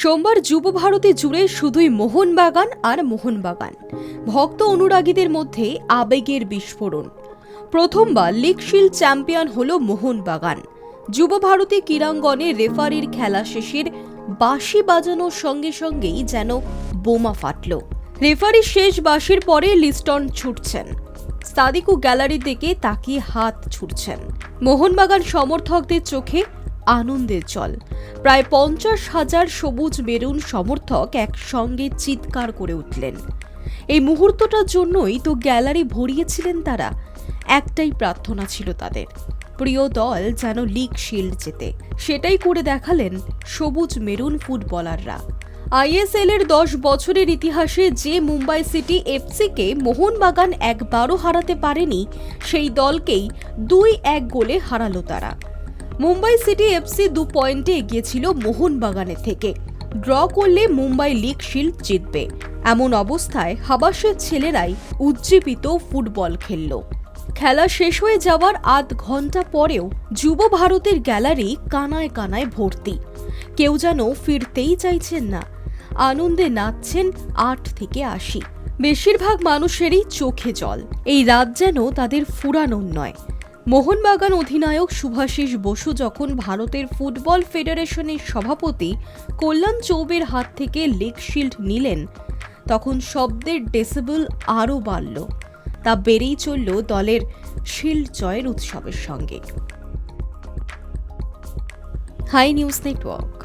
সোমবার যুব ভারতী জুড়ে শুধুই মোহনবাগান আর মোহনবাগান। ভক্ত অনুরাগীদের মধ্যে আবেগের বিস্ফোরণ। প্রথমবার লিগ শিল্ড চ্যাম্পিয়ন হল মোহনবাগান। যুব ভারতী ক্রীড়াঙ্গনে রেফারির খেলা শেষের বাঁশি বাজানোর সঙ্গে সঙ্গেই যেন বোমা ফাটল। রেফারির শেষ বাঁশির পরে লিস্টন ছুটছেন, সাদিকু গ্যালারির দিকে তাকিয়ে হাত ছুড়ছেন। মোহনবাগান সমর্থকদের চোখে আনন্দের জল। প্রায় 50,000 সবুজ মেরুন সমর্থক একসঙ্গে চিৎকার করে উঠলেন। এই মুহূর্তটার জন্যই তো গ্যালারি ভরিয়েছিলেন তারা। একটাই প্রার্থনা ছিল তাদের, প্রিয় দল যেন লিগ শিল্ড জেতে। সেটাই করে দেখালেন সবুজ মেরুন ফুটবলাররা। আইএসএল এর 10 বছরের ইতিহাসে যে মুম্বাই সিটি এফসিকে মোহনবাগান একবারও হারাতে পারেনি, সেই দলকেই 2-1 গোলে হারালো তারা। মুম্বাই সিটি এফসি 2 পয়েন্টে এগিয়েছিল মোহনবাগানের থেকে। ড্র করলে মুম্বাই লিগ শিল্ড জিতবে, এমন অবস্থায় হাবাসের ছেলেরাই উজ্জীবিত ফুটবল খেলল। খেলা শেষ হয়ে যাওয়ার আধ ঘন্টা পরেও যুব ভারতের গ্যালারি কানায় কানায় ভর্তি। কেউ যেন ফিরতেই চাইছেন না। আনন্দে নাচছেন 8 থেকে 80। বেশিরভাগ মানুষেরই চোখে জল। এই রাত যেন তাদের ফুরানোর নয়। মোহনবাগান অধিনায়ক শুভাশিস বসু যখন ভারতের ফুটবল ফেডারেশনের সভাপতি কল্যাণ চৌবের হাত থেকে লিগ শিল্ড নিলেন, তখন শব্দের ডেসিবেল আরও বাড়ল। তা বেড়েই চলল দলের শিল্ড জয়ের উৎসবের সঙ্গে। Hi news network.